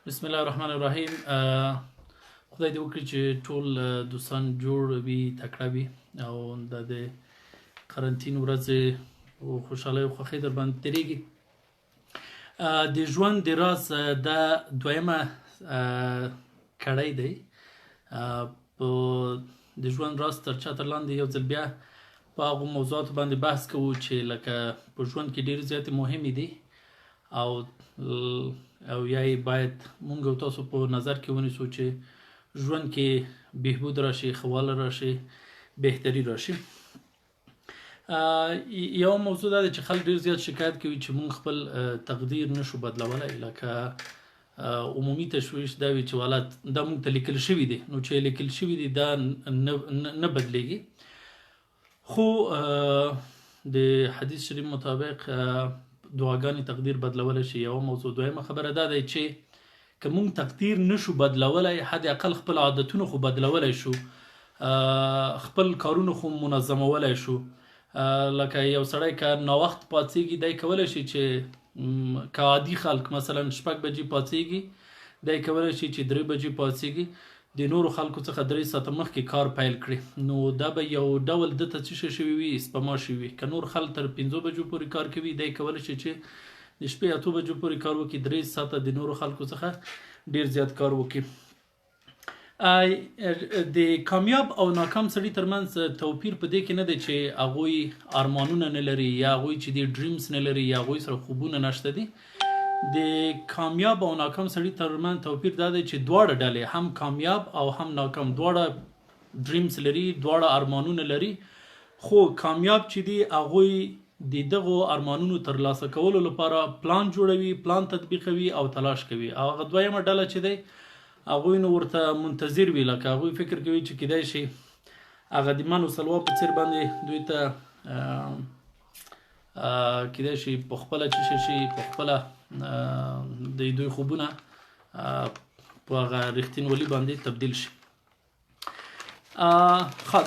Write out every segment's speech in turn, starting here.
بسم الله الرحمن الرحیم. خدای دې وکړي چې ټول دوستان جوړ وي، تکړه وي او د قرنطین ورځې او خوشحالۍ او خوښۍ در باندې تېرېږي. د ژوند د راز دا دویمه کړۍ دی. په د ژوند راز تر چتر لاندې یو ځل بیا په هغو موضوعاتو باندې بحث کوو چې لکه په ژوند کې ډېرې زیاتې مهمې دي او یا یې باید مونږ او تاسو په نظر کې ونیسو چې ژوند کې بهبود راشي، ښه والی راشي، بهتري راشي. یو موضوع دا ده چې خلک ډېر زیات شکایت کوي چې مونږ خپل تقدیر نشو بدلولی. لکه عمومي تشویش دا وي چې والا دا مونږ ته لیکل شوي دي، نو چې لیکل شوي دي دا نه بدلیږي. خو د حدیث شریف مطابق دعاګانې تقدیر بدلولی شي. یوه موضوع. دویمه خبره دا دی چې که مونږ تقدیر نشو بدلولی، حد اقل خپل عادتونه خو بدلولی شو، خپل کارونه خو منظمولی شو. لکه یو سړی که ناوخت پاڅېږي، دی کولی شي چې که عادي خلک مثلا 6 بجې پاڅېږي، دی کولی شي چې 3 بجې پاڅېږي، د نورو خلکو څخه 3 ساعته مخکې کار پیل کړي. نو دا به یو ډول دته څه شوي وي، سپما شوي وي. که نور خلک تر 5 بجو پورې کار کوي، دی کولی شي چې د شپې 8 بجو پورې کار وکړي، 3 ساعته د نورو خلکو څخه ډیر زیات کار وکړي. د کامیاب او ناکام سړي ترمنځ توپیر په دې کې نه دی چې هغوی ارمانونه نه لري یا هغوی چې د ډریمز نه لري یا هغوی سره خوبونه نشته دي. د کامیاب او ناکام سړي ترمنځ توپیر دا دی چې دواړه ډلې، هم کامیاب او هم ناکام، دواړه ډریمز لري، دواړه ارمانونه لري. خو کامیاب چې دي هغوی د دغو ارمانونو ترلاسه کولو لپاره پلان جوړوي، پلان تطبیقوي او تلاش کوي. او هغه دویمه ډله چې دی هغوی نو ورته منتظر وي. لکه هغوی فکر کوي چې کیدای شي هغه د من و سلوا په څیر باندې دوی ته کیدای شي په خپله چې شي په خپله د دوی خوبونه په هغه رښتینولي باندې تبدیل شي.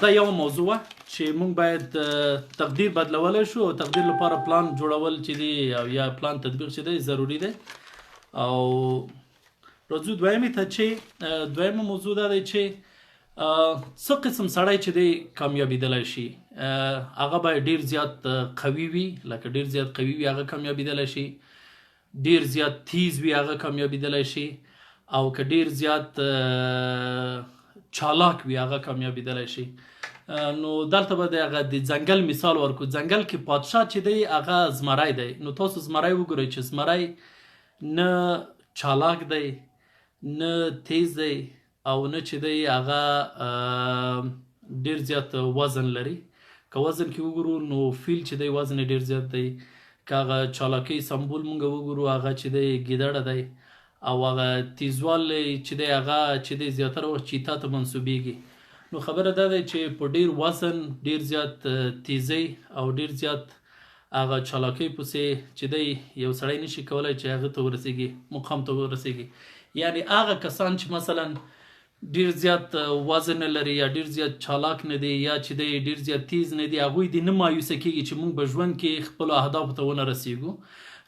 دا یو موضوع چې موږ باید تقدیر بدلولی شو او تقدیر لپاره پلان جوړول چې دی او یا پلان تطبیق چې دی ضروری دی. او راځو دویمې ته چې دویمه موضوع دا دی چې څه قسم سړی چې دی کامیابېدلی شي، هغه باید ډیر زیات قوي وي. لکه ډیر زیات قوي وي هغه کامیابېدلی شي، ډیر زیات تیز وي هغه کامیابېدلی شي، او که ډیر زیات چالاک وي هغه کامیابېدلی شي. نو دلته به د هغه د ځنګل مثال ورکو. ځنګل کې پادشاه چې دی هغه زمری دی. نو تاسو زمری وګورئ چې زمری نه چالاک دی، نه تیز دی، او نه چې دی هغه ډیر زیات وزن لري. که وزن کې وګورو نو فیل چې دی وزن ډیر زیات دی. که هغه چالاکۍ سمبول مونږ وګورو هغه چې دی ګیدړه دی. او هغه تیزوالی چې دی هغه چې دی زیاتره وخت چیتا ته منسوبیږي. نو خبره دا دی چې په ډیر وزن، ډیر زیات تیزی او ډیر زیات هغه چالاکۍ پسې چې دی یو سړی نشي کولی چې هغه ته ورسیږي، مقام ته ورسیږي. یعنی هغه کسان چې مثلا ډیر زیات وزن نه لري یا ډیر زیات چالاک نه دی یا چې دی ډیر زیات تیز نه دی، هغوی دې نه مایوسه کېږي چې موږ به ژوند کې خپلو اهدافو ته ونه رسیږو.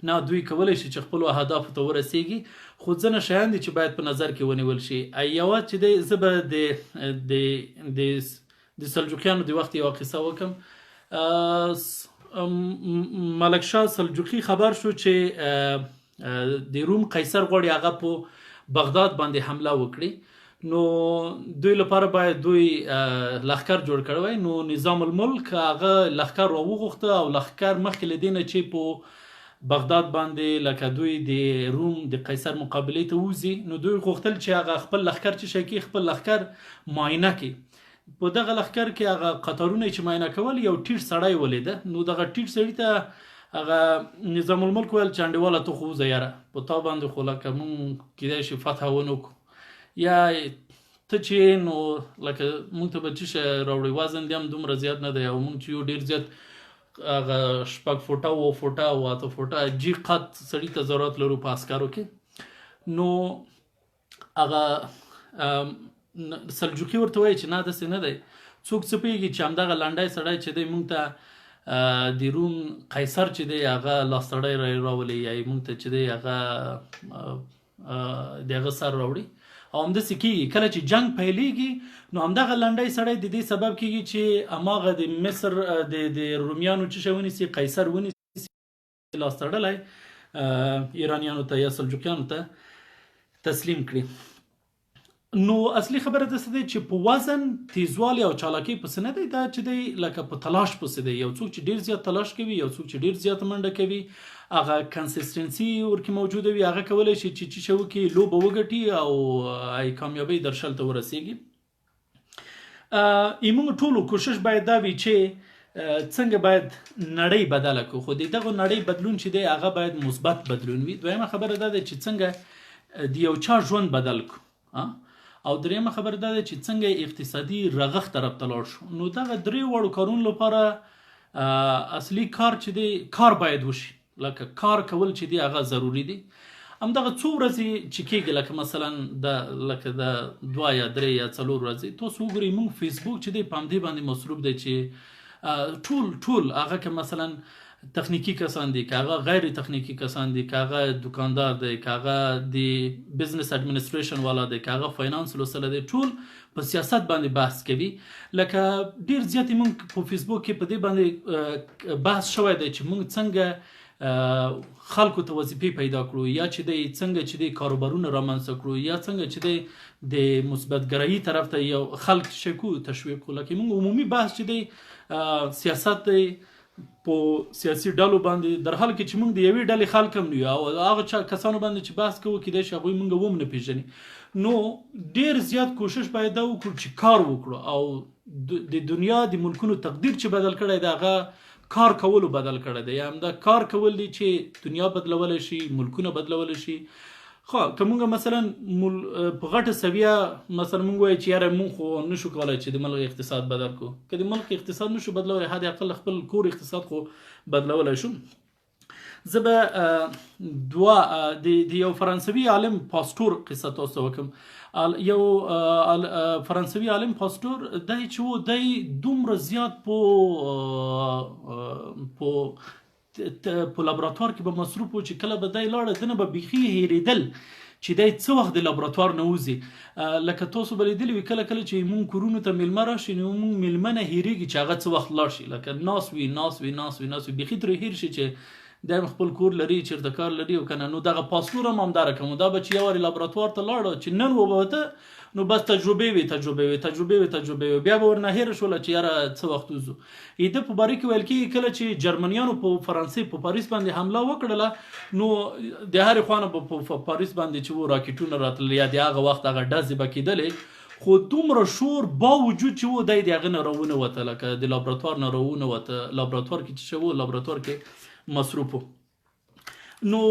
نه، دوی کولی شي چې خپلو اهدافو ته ورسیږي. خو ځینې شیان دي چې باید په نظر کې ونیول شي. یوه چې دی زه به د سلجوقیانو د وخت یوه قصه وکړم. ملک شاه سلجوقي خبر شو چې د روم قیصر غواړي هغه په بغداد باندې حمله وکړي. نو دوی لپاره باید دوی لښکر جوړ کړی وای. نو نظام الملک هغه لښکر راوغوښته او لښکر مخکې له دې نه چې په بغداد باندې لکه دوی د روم د قیصر مقابلې ته وځي، نو دوی غوښتل چې هغه خپل لښکر چې شي کې خپل لښکر معاینه کړي. په دغه لښکر کې هغه قطارونه چې معاینه کول یو ټیټ سړی ولیده. نو دغه ټیټ سړي ته هغه نظام الملک ویل چې انډیواله ته خو وځه یاره، په تا باندې خو لکه مونږ کیدای شي فتح ونه کړو، یا ته چې نو لکه مونږ ته به څه شی راوړي، وزن دې هم دومره زیات نه دی او مونږ چې یو ډېر زیات هغه 6 فوټه 7 فوټه او 8 فوټه جی قد سړي ته ضرورت لرو په عسکرو کې. نو هغه سلجوقي ورته وایي چې نه داسې نه دی. څوک څه پوهېږي چې همدغه لنډی سړی چې دی مونږ ته د روم قیصر چې دی هغه لاستی راولي یا یې مونږ ته چې دی هغه د هغه سر راوړي او همداسې کېږي. کله چې جنګ پیلېږي نو همدغه لنډی سړی د دې سبب کېږي چې هماغه د مصر د رومیانو څه شی ونیسي، قیصر ونیسي، لاس تړلی ایرانیانو ته یا سلجوقیانو ته تسلیم کړي. نو اصلي خبره داسې دی چې په وزن، تیزوالي او چالاکۍ پسې نه دی، دا چې دی لکه په تلاش پسې دی. یو څوک چې ډېر زیات تلاش کوي، یو څوک چې ډېر زیات منډه کوي، هغه کنسسټنسي ورکې موجوده وي، هغه کولی شي چې څه وکړي، لوبه وګټي او کامیابۍ درشل ته ورسیږي. موږ ټولو کوشش باید دا وي چې څنګه باید نړۍ بدله کړو، خو د دغه نړۍ بدلون چې دی هغه باید مثبت بدلون وي. دویمه خبره دا ده چې څنګه د یو چا ژوند بدل کړو، او دریمه خبره دا ده چې څنګه اقتصادي رغښت طرف ته لاړ شو. نو دغه درې واړو کارونو لپاره اصلي کار چې دی کار باید وشي، لکه کار کول چې دی هغه ضروري دی. همدغه څو ورځې چې کېږي، لکه مثلا لکه د 2 یا 3 یا 4 ورځې تاسو وګورئ، موږ فیسبوک چې دی په همدې باندې مصروف دی چې ټول هغه که مثلا تخنیکی کسان دي، که هغه غیر تخنیکی کسان دي، که هغه دکاندار دی، که هغه د بزنس اډمنسټریشن والا دی، که هغه فاینانس لوستلی دی، ټول په سیاست باندې بحث کوي. لکه ډېر زیات موږ په فیسبوک کې په دې باندې بحث شوی دی چې موږ څنګه خلکو ته وظیفې پیدا کړو، یا چې دی څنګه چې دی کاروبارونه رامنځته کړو، یا څنګه چې دی د مثبتګرایي طرف ته یو خلک تشویق کړو. لکه موږ عمومي بحث چې دی سیاست دی په سیاسي ډلو باندې، در حال کې چې موږ د یوې ډلې خلک هم نه یو، او هغه کسانو باندې چې بحث کوو کېدای شي هغوی موږ هم نه پېژني. نو ډېر زیات کوشش باید دا وکړو چې کار وکړو، او د دنیا د ملکونو تقدیر چې بدل کړی دی هغه کار کولو بدل کړی دی، یا همدا کار کول دی چې دنیا بدلولی شي، ملکونه بدلولی شي. خو که موږ مثلا په غټه سویه مثلا موږ وایو چې یاره موږ خو نشو کولی چې د ملک اقتصاد بدل کړو، که د ملک اقتصاد نشو بدلولی، حد اقل خپل کور اقتصاد خو بدلولی شو. زه به د یو فرانسوي عالم پاستور قصه تاسو ته وکړم. یو فرانسوي عالم پاستور دی چې و دی دومره زیات په لابراتوار کې به مصروف و چې کله به دی لاړه دنه به بیخي هېرېدل چې دی څه وخت د لابراتوار نه وځي. لکه تاسو به لیدلي وي کله کله چې موږ کورونو ته میلمه راشي نو موږ میلمه نه هېرېږي چې هغه څه وخت لاړ شي، لکه ناست وي بیخي ترې هېر شي چې دا خپل کور لري، چېرته کار لري او که نه. نو دغه پاسپور هم همداره کوم، دا به چې یو وارې لابراتوار ته لاړه چې نن وبوته نو بس تجربې وي، بیا به ورنه هېره شوله چې یاره څه وخت وځو. د په باره کې ویل کېږي کله چې جرمنیانو په فرانسې په پاریس باندې حمله وکړله نو د هرې خوا نه به په پاریس باندې چې و راکټونه راتلل، یا د هغه وخت هغه ډزې به کېدلې، خو دومره شور باوجود چې و دی د هغه نه راونه وته، لکه د لابراتوار نه راونه وته. لابراتوار کې چې و لابراتوار کې مصروف. نو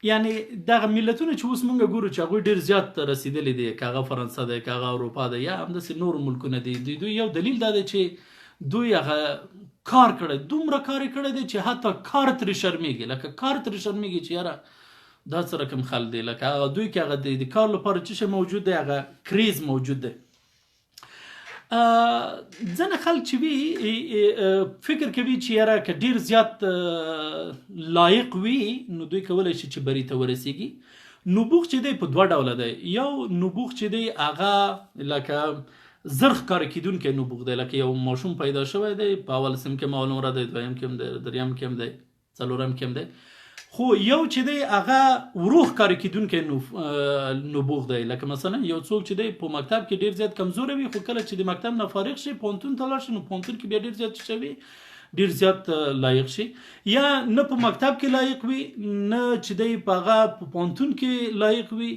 یعنی دغه ملتونه چې اوس موږ ګورو چې هغوی ډېر زیات رسېدلي دي، که هغه فرانسه دی، که هغه اروپا دی، یا همداسې نور ملکونه دي، د دوی یو دلیل دا دی چې دوی هغه کار کړی، دومره کار یې کړی دی چې حتی کار ترې شرمېږي، لکه کار ترې شرمېږي چې یاره دا څه رقم خلک دی، لکه هغه دوی کې هغه د کار لپاره څه شی موجود دی، هغه کریز موجود دی. ځینې خلک چې وي فکر کوي چې یاره که ډېر زیات لایق وي نو دوی کولی شي چې بري ته ورسیږي. نبوغ چې دی په 2 ډوله دی. یو نبوغ چې دی هغه لکه زر ښکاره کېدونکی نبوغ دی، لکه یو ماشوم پیدا شوی دی، په اول سیم کې معلوم را دی، دویم کې هم دی، دریم کې هم دی، څلورم کې هم دی. خو یو چې دی هغه ورو ښکاره کېدونکی نبوغ دی، لکه مثلا یو څوک چې دی په مکتب کې ډېر زیات کمزوری وي، خو کله چې د مکتب نه فارغ شي پوهنتون ته لاړ شي نو پوهنتون کې بیا ډېر زیات شوي، ډېر زیات لایق شي. یا نه په مکتب کې لایق وي، نه چې دی په هغه په پوهنتون کې لایق وي،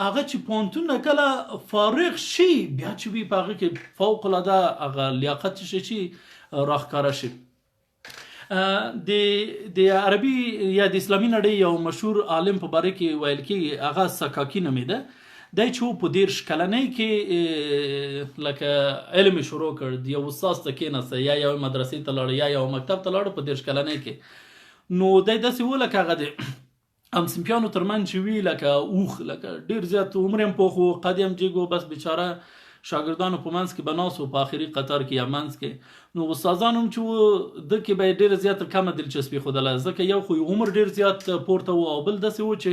هغه چې پوهنتون نه کله فارغ شي بیا چې وي په هغه کې فوق العاده هغه لیاقت شي راښکاره شي. د عربي یا د اسلامي نړۍ یو مشهور عالم په باره کې ویل کېږي، هغه سکاکي نومېده. دی چې و په 13 کلنۍ کې لکه علم یې شروع کړ، د یو استاد ته کېناسته، یا یو مدرسې ته لاړه یا یو مکتب ته لاړه په 13 کلنۍ کې. نو دی داسې و لکه هغه د همصنفیانو ترمنځ چې وي لکه اوښ، لکه ډېر زیات عمر یې هم پوخ و، قد یې هم جګ و، بس بیچاره شاګردانو په منځ کې به ناست و، په آخري قطار کې یا منځ کې. نو استادان هم چې و ده کې به یې ډېره زیاته کمه دلچسپي ښودله، ځکه یو خو عمر ډېر زیات پورته و، او بل داسې و چې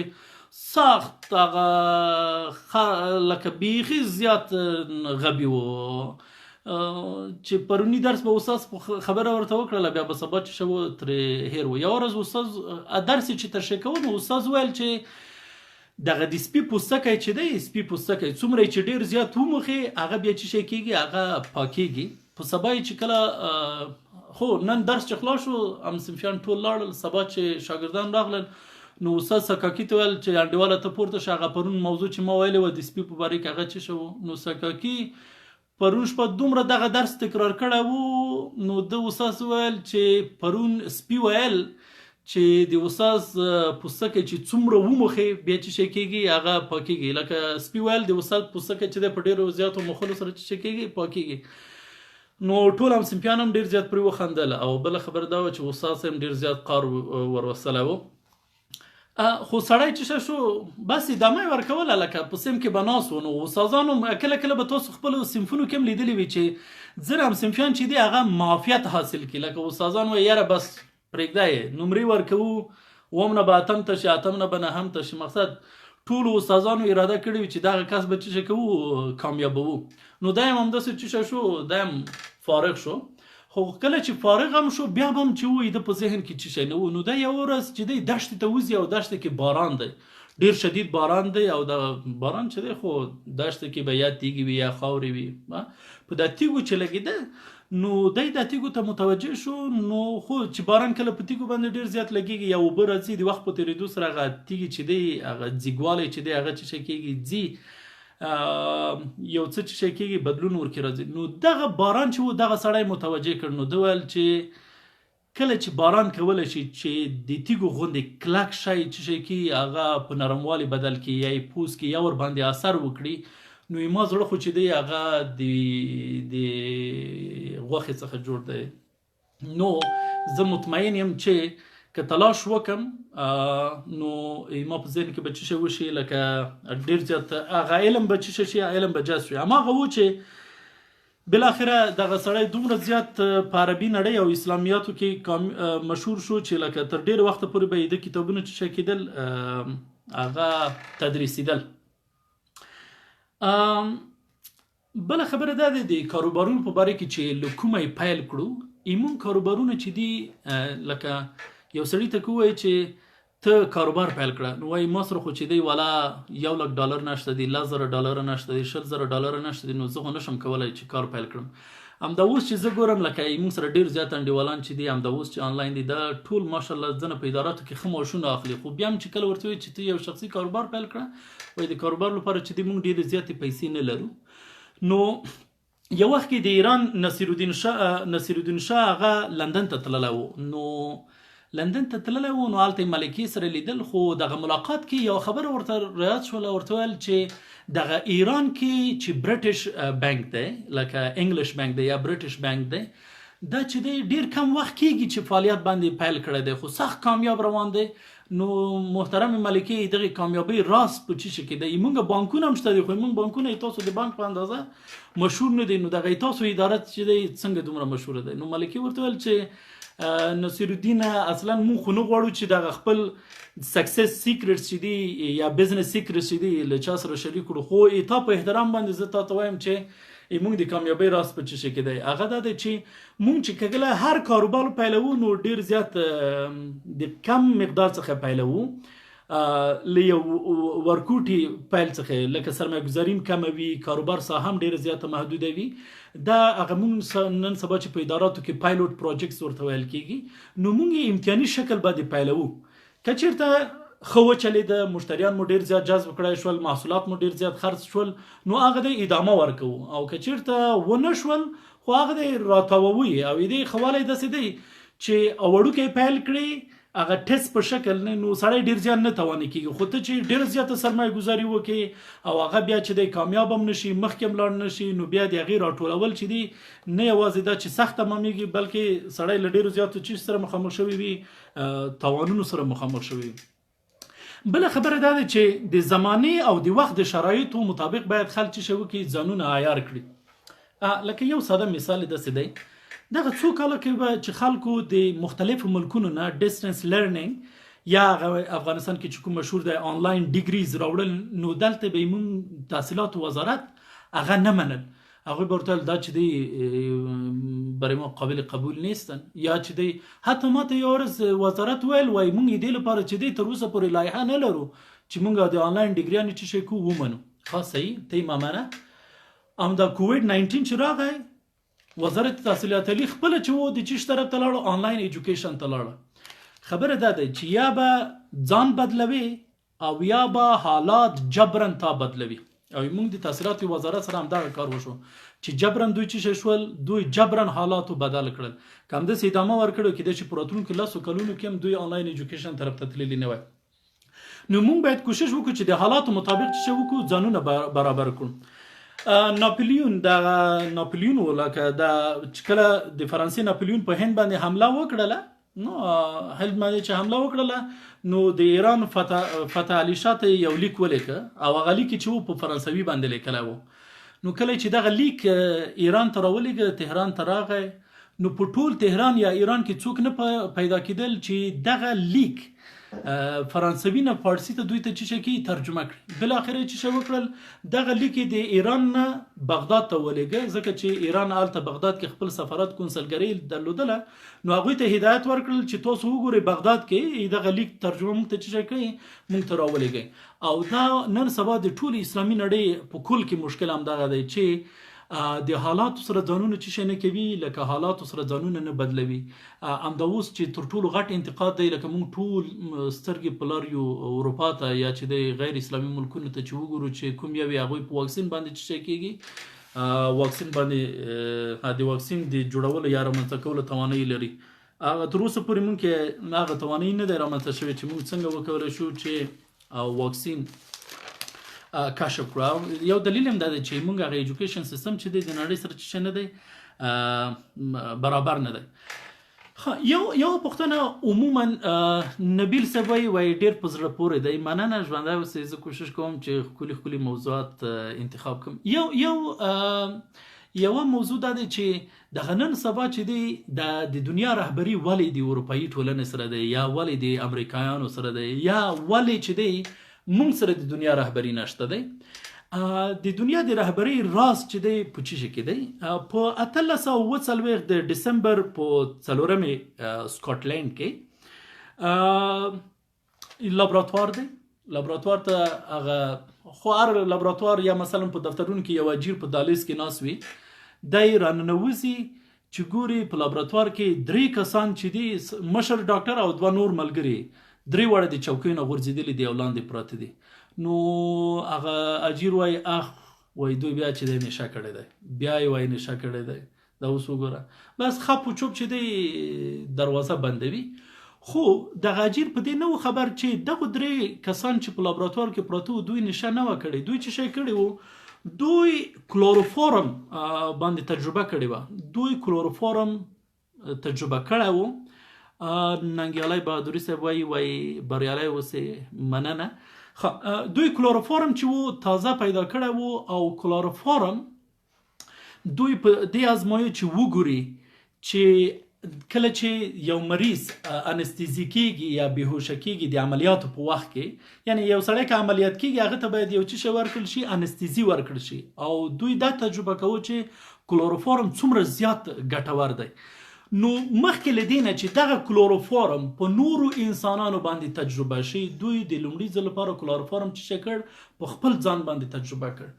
سخت هغه لکه بیخي زیات غبي و چې پرونی درس به استاد خبره ورته وکړله بیا به سبا چې شو ترې هیر و. یوه ورځ استاد درس چې تشریح کوو نو استاد ویل چې دغه د سپي پوستکی چې دی سپي پوستکی څومره چې ډېر زیات وموښي هغه بیا چې شی کېږي هغه پاکېږي. په سبا یې چې کله خو نن درس چې خلاص شو همصنفیان ټول لاړل سبا چې شاګردان راغلل نو استاد سکاکي ته ویل چې انډیواله ته پورته شه هغه پرون موضوع چې ما ویلې وه د سپي په باره کې هغه څه شو. نو سکاکي پرون شپه دومره دغه درس تکرار کړی و نو د استاد ویل چې پرون سپي ویل چې د استاد پوستکی چې څومره وموښي بیا چې شی کېږي هغه پاکېږي. لکه سپي ویل د استاد پوستکی چې دی په ډېرو زیاتو مخلو سره چې شی کېږي پاکېږي. نو ټول همصنفیان هم ډېر زیات پرې وخندل او بله خبره دا وه چې استاد صاحب ډېر زیات قار وروستلی و. خو سړی چې شو بس ادامه یې ورکوله لکه په صنف کې به ناست و. نو استادانو کله کله به تاسو خپلو صنفونو کې هم لیدلي وي چې ځینې همصنفیان چې دي هغه معافیت حاصل کړي. لکه استادان وایي یاره بس پرېږده یې نمرې ورکوو اووم نه به اتم ته شي اتم نه به نهم ته شي. مقصد ټولو استادانو اراده کړې وي چې دغه کس به څه شی کوو کامیابوو. نو دا هم همداسې څه شو دا هم فارغ شو. خو کله چې فارغ هم شو بیا به هم چې وایي ده په ذهن کې څه شی نه و. نو دا یوه ورځ چې دی دښتې ته وځي او دښته کې باران دی ډېر شدید باران دی او د باران چې دی خو دښته کې به یا تیږې وي یا خاورې وي په دا تیږو چې لګېده نو دی دا تیږو ته متوجه شو. نو خو چې باران کله په تیږو باندې ډېر زیات لګېږي یا اوبه راځي د وخت په تېرېدو سره هغه تیږې چې دی هغه ځیږوالی چې دی هغه څه شی کېږي ځي یو څه چې شی کېږي بدلون ورکې راځي. نو دغه باران چې و دغه سړی متوجه کړ. نو ده ویل چې کله چې باران کولی شي چې د تیږو غوندې کلک شی چې شی کېږي هغه په نرموالي بدل کړي یا یې پوست کې یا ورباندې اثر وکړي نو ما زړه خو چې دی هغه د غوښې څخه جوړ دی. نو زه مطمئن یم چې که تلاش وکم نو ما په ذهن کې به څه شی وشي لکه ډېر زیات هغه علم به څه شي علم به جذب شي. هماغه و چې بالاخره دغه سړی دومره زیات په عربي نړۍ او اسلامیاتو کې مشهور شو چې لکه تر ډېر وخته پورې به یې د کتابونو څه شی کېدل هغه تدریسېدل. بله خبره دا ده د کاروبارونو په باره کې چې له کومه یې پیل کړو ایمون کاروبارونه چې دي لکه یو سړي ته که ووایي چې ته کاروبار پیل کړه نو وایي ما سره خو چې دی والا $1,00,000 نشته دی $10,000 نشته دی $10,000 نشته دی نو زه خو نشم کولی چې کار پیل کړم. همدا اوس چې زه ګورم لکه موږ سره ډېر زیات انډیوالان چې دي همدا اوس چې آنلاین دي دا ټول ماشاءالله ځنه په اداراتو کې ښه معاشونه اخلي. خو بیا هم چې کله ورته وایي چې ته یو شخصي کاروبار پیل کړه وایي د کاروبار لپاره چې دی موږ ډېرې زیاتې پیسې نه لرو. نو یو وخت کې د ایران نصیرالدین شاه هغه لندن ته تللی و. نو لندن ته تللی و نو هلته یې ملکې سره لیدل خو دغه ملاقات کې یو خبره ورته رایاد شوله ورته ویل چې دغه ایران کې چې برټش بانک دی لکه انګلیش بانک دی یا برټش بانک دی دا چې دی ډېر کم وخت کېږي چې فعالیت باندې پیل کړی دی خو سخت کامیاب روان دی. نو محترم ملکې دغه کامیابی راز په څه شي کې دی موږ بانکونه هم شته دي خو موږ بانکونه تاسو د بانک په اندازه مشهور نه دي. نو دغه تاسو اداره چې دی څنګه دومره مشهوره دی. نو ملکې ورته ویل چې نصیرالدین اصلا مونږ خو نه غواړو چې دغه خپل سکسس سیکرټس چې دي یا بزنس سیکرټس چې دي له چا سره شریک کړو خو تا په احترام باندې زه تاته وایم چې موږ د کامیابۍ راز په څه شي کې دی هغه دا دی چې موږ چې کله هر کاروبار پیلوو نو ډېر زیات د کم مقدار څخه پیلوو له یو ورکوټي پیل څخه لکه سرمایه ګزاري کمه وي کاروبار ساحه هم ډېره زیاته محدوده وي. دا هغه موږ نن سبا چې په اداراتو کې پایلوټ پروجیکټس ورته ویل کېږي نو موږ یې امتیاني شکل باندې پیلوو. که چېرته ښه وچلېده مشتریان مو ډېر زیات جذب کړی شول محصولات مو ډېر زیات خرڅ شول نو هغه دی ادامه ورکوو او که چېرته ونه شول خو هغه دی راتاووو یې او دې ښه والی داسې دی چې وړوکی پیل کړي هغه ټیسټ په شکل نه نو سړی ډېر زیات نه توانې کېږي خو ته چې ډېر زیاته سرمایه ګزاري وکړې او هغه بیا چې دی کامیاب هم نشي مخکې هم لاړ نشي نو بیا د هغې راټولول چې دی نه یوازې دا چې سخت تمامېږي بلکې سړی له ډېرو زیاتو چیز سره مخامخ شوی وي تاوانونو سره مخامخ شوی وي. بله خبره دا ده چې د زمانې او د وخت د شرایطو مطابق باید خلک چې شی وکړي ځانونه عیار کړي. لکه یو ساده مثال یې داسې دی دغه څو کاله کې به چې خلکو د مختلفو ملکونو نه ډسټنس لرنینګ یا افغانستان کې چې کوم مشهور دی آنلاین ډیګریز راوړل، نو دلته به موږ تحصیلات وزارت هغه نه منل. هغوی به ورته دا چې دی برای ما قابل قبول نیستن، یا چې دی حتی ما ته یو ورځ وزارت ویل وایي موږ یې دې لپاره چې دی تر اوسه پورې لایحه نه لرو چې موږ د آنلاین ډیګریانې څه شی کوو ومنو. ښه صحیح ته یې مامنه. همدا کوویډ 19 چې راغی وزارت تحصیلات عالي خپله چې و د چیش طرف ته لاړو، آنلاین ایجوکیشن ته لاړه. خبره دا ده چې یا به ځان بدلوي او یا به حالات جبرن تا بدلوي. او موږ د تحصیلات وزارت سره همدغه کار وشو چې جبرن دوی څه شول، دوی جبرن حالاتو بدل کړل. که همداسې ادامه ورکړو کېدای شي په راتلونکو 10 کلونو کې هم دوی آنلاین ایجوکیشن طرف ته تللي نه وای. نو موږ باید کوشش وکړو چې د حالاتو مطابق څه وکړو، ځانونه برابر کړو. ناپلیون ولکه دا چې کله د فرانسې ناپلیون په هند باندې حمله وکړله، نو هند باندې چې حمله وکړله، نو د ایران فتح علي شاه ته یو لیک ولیکه او هغه لیک چې و په فرانسوي باندې لیکلی و. نو کله چې دغه لیک ایران ته راولېږه، تهران ته راغی، نو په ټول تهران یا ایران کې څوک نه پیدا کېدل چې دغه لیک فرانسوي نه فارسي ته دوی ته څه شي کې ترجمه کړي. بالاخره چې څه وکړل، دغه لیک د ایران نه بغداد ته ولېږه، ځکه چې ایران هلته بغداد کې خپل سفارت کونسلګرۍ درلودله. نو هغوی ته هدایت ورکړل چې تاسو وګورئ بغداد کې دغه لیک ترجمه موږ ته څه شي کوي، موږ ته راولېږئ. او دا نن سبا د ټول اسلامي نړۍ په کل کې مشکل همدغه دی چې د حالاتو سره ځانونه څه شی نه کوي، لکه حالاتو سره ځانونه نه بدلوي. همدا اوس چې تر ټولو غټ انتقاد دی، لکه موږ ټول سترګې په لار یو اروپا ته یا چې د غیر اسلامي ملکونو ته چې وګورو چې کوم یو هغوی په واکسین باندې څه شی کېږي، واکسین باندې د واکسین د جوړولو یا رامنځته کولو توانایي لري. هغه تر اوسه پورې موږ کې هغه توانایي نه دی رامنځته شوې چې موږ څنګه وکولی شو چې واکسین کشف کړو. یو دلیل هم دا دی چې موږ هغه ایجوکیشن سیستم چې دی د نړۍ سره څه نه دی برابر نه دی. یو پوښتنه عموما نبیل صاحب وایي ډېر په زړه پورې دی. مننه ژوندی اوسئ، زه کوشش کوم چې ښکلي ښکلي موضوعات انتخاب کړم. یوه موضوع دا دی چې دغه نن سبا چې دی د دنیا رهبري ولې د اروپایي ټولنې سره دی یا ولې د امریکایانو سره دی یا ولې چې دی موږ سره د دنیا رهبري نشته دی. د دنیا د رهبري راز چې دی په څه شي کې دی، په 1840 د ډسمبر په 4 سکاټلند کې لابراتوار دی. لابراتوار ته هغه خو هر لابراتوار یا مثلا په دفترونو کې یو اجیر په دهلیز کې ناست وي، دی راننوځي چې ګوري په لابراتوار کې 3 کسان چې دي، مشر ډاکټر او 2 نور ملګري، 3 واړه د چوکیو نه غورځېدلي دي او لاندې پراته دي. نو هغه اجیر وایي اخ وایي دوی بیا چې دی نشه کړی دی، بیا یې وایي نشه کړی دی. دا اوس وګوره بس خپ و چوپ چې دی دروازه بندوي. خو دغه اجیر په دې نه و خبر چې دغه 3 کسان چې په لابراتوار کې پراته وو دوی نشه نه وه کړې. دوی څه شی کړی وو، دوی کلوروفورم باندې تجربه کړې وه. دوی کلوروفورم تجربه کړی وو. ننګیالی بهادري صاحب وایي بریالی اوسې، مننه. دوی کلوروفورم چې وو تازه پیدا کړی وو، او کلوروفورم دوی په دې ازمایو چې وګوري چې کله چې یو مریض انستیزي کېږي یا بېهوشه کېږي د عملیاتو په وخت کې، یعنی یو سړی که عملیات کېږي هغه ته باید یو څه شی ورکړل شي، انستیزي ورکړل شي. او دوی دا تجربه کوي چې کلوروفورم څومره زیات ګټور دی. نو مخکې له دې نه چې دغه کلوروفورم په نورو انسانانو باندې تجربه شي، دوی د لومړي ځل لپاره کلوروفورم څه کړ، په خپل ځان باندې تجربه کړ.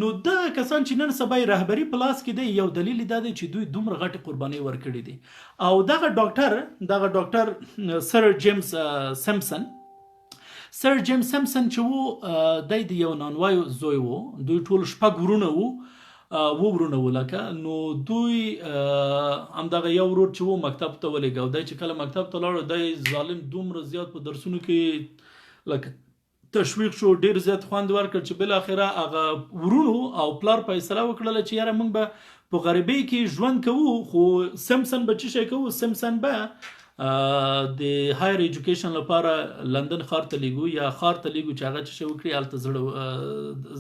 نو دغه کسان چې نن سبا یې رهبري په لاس کې دی، یو دلیل دا دی چې دوی دومره غټې قربانۍ ورکړي دي. او دغه ډاکټر سر جیمز سیمپسن چې وو، دی د یو نانوایو زوی وو. دوی ټول 6 ورونه وو، ورونه ولکه. نو دوی همدغه یو ورور چې وو مکتب ته ولېږه، او دی چې کله مکتب ته لاړ، دی ظالم دومره زیات په درسونو کې لکه تشویق شو، ډیر زیات خوند ورکړ چې بالاخره هغه ورونو او پلار فیصله وکړله چې یاره موږ به په غریبۍ کې ژوند کوو، خو سیمپسن به څه شی کوو، سیمپسن به د هایر ایجوکیشن لپاره لندن ښار ته لیږو یا ښار ته لیږو چې هغه څه شی وکړي، هلته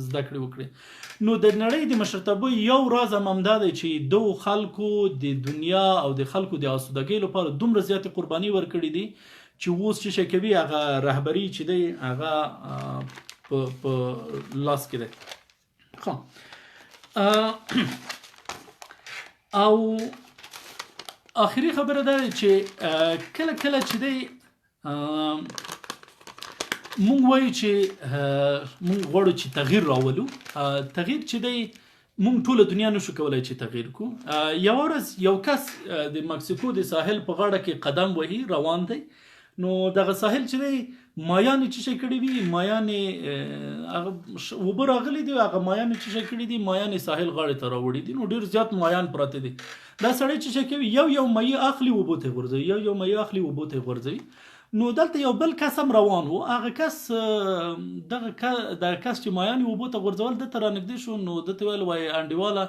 زده کړې وکړي. نو د نړۍ د مشرتابه یو راز هم همدا دی چې دو خلکو د دنیا او د خلکو د آسودګۍ لپاره دومره زیاتې قرباني ورکړي دي چې اوس چې شي کوي هغه رهبري چې دی هغه په لاس کې دی. او آخري خبره ده چې کله کله چې دی مونږ وایو چې مونږ غواړو چې تغییر راولو. تغییر چې دی مونږ ټوله دنیا نشو کولای چې تغییر کو. یو ورځ یو کس د مکسیکو د ساحل په غاړه کې قدم وهي روان دی، نو دغه ساحل چې دی مایانې چې شي کړي وي، مایانې هغه اوبه راغلي دي، هغه مایانې چې شي کړي دي مایانې ساحل غاړې ته راوړي دي، نو ډېر زیات مایان پراته دي. دا سړی چې شي کوي یو مایع اخلي اوبو ته غورځوي، یو مایع اخلي اوبو ته غورځوي. نو دلته یو بل کس هم روان و، هغه کس دغه کس چې مایانې اوبو ته غورځول دته رانږدې شو، نو دته ویل وایي انډیواله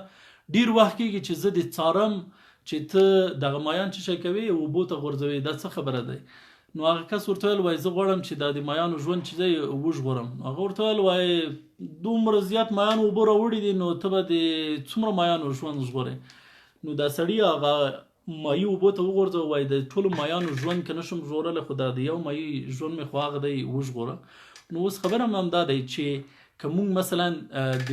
ډېر وخت کېږي چې زه دې څارم چې ته دغه مایان چې شي کوي اوبو ته غورځوي، دا څه خبره دی؟ نو هغه کس ورته ویل وایي زه غواړم چې دا د مایانو ژوند چې دی وژغورم. هغه ورته ویل وایي دومره زیات مایان اوبه راوړي دي، نو ته به د څومره مایانو ژوند ژغورې؟ نو دا سړي هغه مایع اوبو ته وغورځوه، وایي د ټولو مایانو ژوند که نشم ژغورلی، خو دا د یو مایع ژوند مې خو هغه دی وژغوره. نو اوس خبره هم همدا دی چې که مونږ مثلا د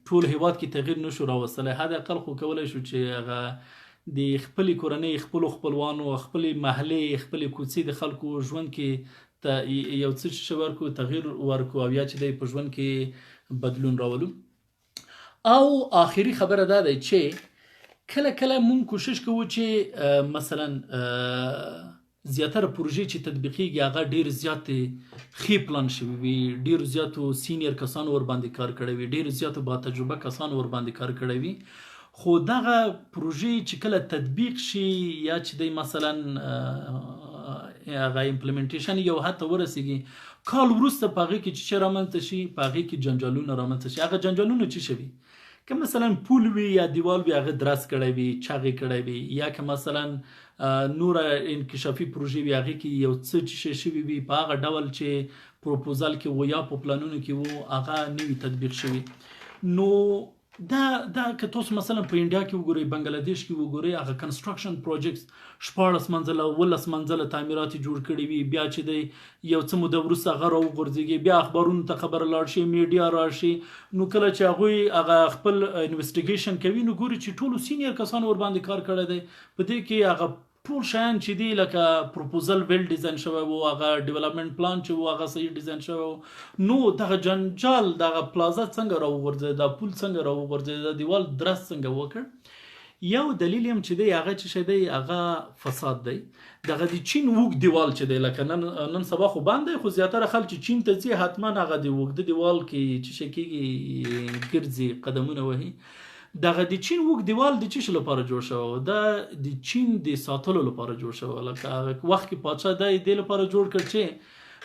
ټول هیواد کې تغییر نشو راوستلی، حداقل خو کولی شو چې هغه د خپلې کورنۍ، خپلو خپلوانو، خپلې محلې، خپلې کوڅې د خلکو ژوند کې یو څه شی ورکو، تغییر ورکو، او یا چې دی په ژوند کې بدلون راولو. او آخري خبره دا دی چې کله کله مونږ کوشش کوو چې مثلا زیاتره پروژې چې تطبیقیږي هغه ډېر زیاتې ښې پلان شوي وي، ډېرو زیاتو سینیر کسانو ورباندې کار کړی وي، ډېرو زیاتو با تجربه کسانو ورباندې کار کړی وي. خو دغه پروژې چې کله تطبیق شي یا چې دی مثلا هغه امپلیمنټیشن یو حد ته ورسیږي، کال وروسته په هغې کې چې څه رامنځته شي، په هغې کې جنجالونه رامنځته شي. هغه جنجالونه څه شي؟ که مثلا پول وي یا دیوال وي هغه درس کړی وي، چغې کړی وي، یا که مثلا نوره انکشافي پروژې وي هغې کې یو څه چې شوي وي په هغه ډول چې پروپوزل کې و یا په پلانونو کې و هغه نه وي تطبیق شوي. نو دا که تاسو مثلا په انډیا کې وګورئ، بنګلادیش کې وګورئ، هغه کنسټرکشن پروجیکټس 14 منزله 19 منزله تعمیرات جوړ کړي وي، بیا چې دی یو څه موده وروسته هغه راوغورځېږي، بیا اخبارونو ته خبره لاړ شي، میډیا راشي، نو کله چې هغوی هغه خپل انویسټیګیشن کوي نو ګوري چې ټولو سینیر کسانو ورباندې کار کړی دی. په دې کې هغه ټول شیان چې دی لکه پروپوزل ویل ډیزاین شوی و، هغه ډیولپمنټ پلان چې و هغه صحیح ډیزاین شوی و، نو دغه جنجال، دغه پلازا څنګه راوغورځېد، دا پول څنګه راوغورځېد، دا دیوال درس څنګه وکړ. یو دلیل هم چې دی هغه چې شی دی هغه فساد دی. دغه د چین اوږد دیوال چې دی لکه نن سبا خو بند دی، خو زیاتره خلک چې چین ته ځي حتما هغه د اوږده دیوال کې چې شی کېږي ګرځي، قدمونه وهي. دغه د چین اوږد دیوال د څه شي لپاره جوړ شوی و؟ دا د چین د ساتلو لپاره جوړ شوی و. لکه هغه وخت کې پادشاه دا دې لپاره جوړ کړ چې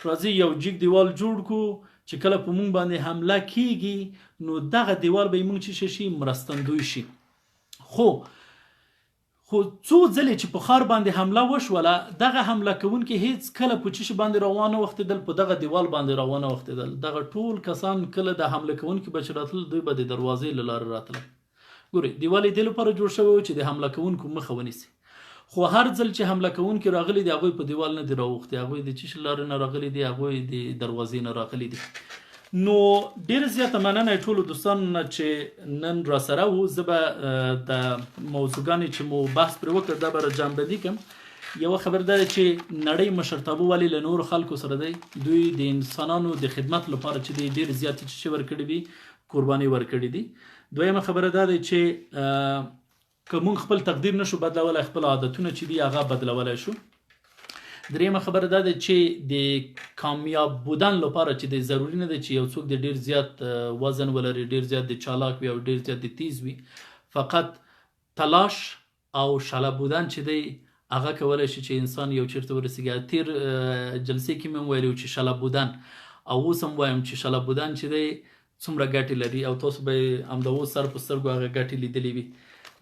راځي یو جګ دیوال جوړ کړو چې کله په مونږ باندې حمله کېږي نو دغه دیوال به یې مونږ چې شي مرستندوی شي. خو څو ځلې چې په ښار باندې حمله وشوله، دغه حمله کوونکي هیڅ کله په څه شي باندې روانه وختېدل، په دغه دیوال باندې روانه وختېدل. دغه ټول کسان کله د حمله کوونکي به چې راتلل دوی به د دروازې له لارې راتلل. ګورئ دیوال یې دې لپاره جوړ شوی و چې د حمله کوونکو مخه ونیسي، خو هر ځل چې حمله کوونکي راغلي دي هغوی په دیوال نه دي راوختي، هغوی د څه شي لارې نه راغلي دي، هغوی د دروازې نه راغلي دي. نو ډېره زیاته مننه ټولو دوستانو نه چې نن را سره وو. زه به د موضوعګانې چې مو بحث پرې وکړ دا به را جمعبندي کړم. یوه خبر دا ده چې نړۍ مشرتابه ولې له نورو خلکو سره دی؟ دوی د انسانانو د خدمت لپاره چې دی ډېر زیاتې څه شي ورکړي دي، قربانۍ ورکړي دي. دویمه خبره دا ده چې که موږ خپل تقدیر نشو بدلولی، خپل عادتونه چې دي هغه بدلولی شو. دریمه خبره دا ده چې د کامیاب بودن لپاره چې د ضروري نه ده چې یو څوک د ډېر زیات وزن ولري، ډېر زیات د چالاک وي او ډېر زیات د تیز وي. فقط تلاش او شاله بودن چې دی هغه کولی شي چې انسان یو چیرته ورسیږي. تیر جلسې کې مې ویلي چې شاله بودن، او اوس هم وایم چې شاله بودن چې دی څومره ګټې لري، او تاسو به همدا اوس سر په سترګو هغه ګټې لیدلې وي.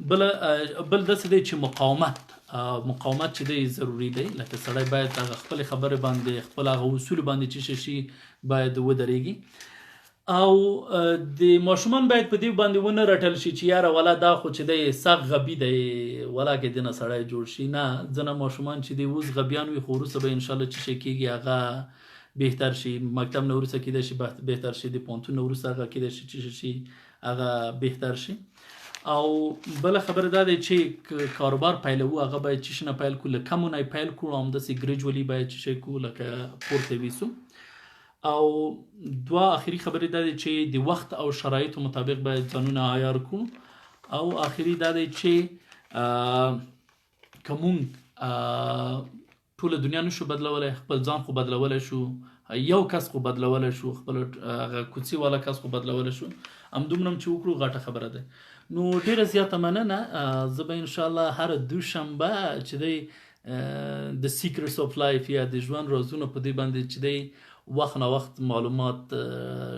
بل داسې دی چې مقاومت چې دی ضروري دی. لکه سړی باید هغه خپلې خبرې باندې، خپل هغه اصول باندې چې شي باید ودرېږي. او د ماشومان باید په دې باندې ونه رټل شي چې یاره ولا دا خو چې دی سخت غبي دی ولا کې دنه سړی جوړ شي. نه ځنه ماشومان چې دی اوس غبیان وي خو وروسته به انشاءالله چې شي کېږي هغه بهتر شي. مکتب نه وروسته کېدای شي بهتر شي، د پوهنتون نه وروسته هغه کېدای شي چې شي هغه بهتر شي. او بله خبره دا دی چې کاروبار پیلوو هغه باید چې نه پیل کړو، له کمو نه پیل کړو، همداسې ګریجولي باید چې شی کړو لکه پورته ویسو. او دوه آخري خبرې دا دی چې د وخت او شرایطو مطابق باید ځانونه عیار کړو. او آخري دا دی چې که مونږ ټوله دنیا نشو بدلولی، خپل ځان خو بدلولی شو، یو کس خو بدلولی شو، خپل هغه کوڅې والا کس خو بدلولی شو، همدومره هم چې وکړو غټه خبره ده. نو ډیره زیاته مننه. زه به انشاءالله هر دوشنبه چې دی د سیکرټس اف لایف یا د ژوند رازونه په دې باندې چې دی وخت نه وخت معلومات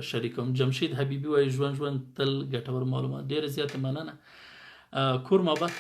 شریکوم. جمشید حبیبي وایي ژوند تل ګټور معلومات. ډیره زیاته مننه. کور محبت.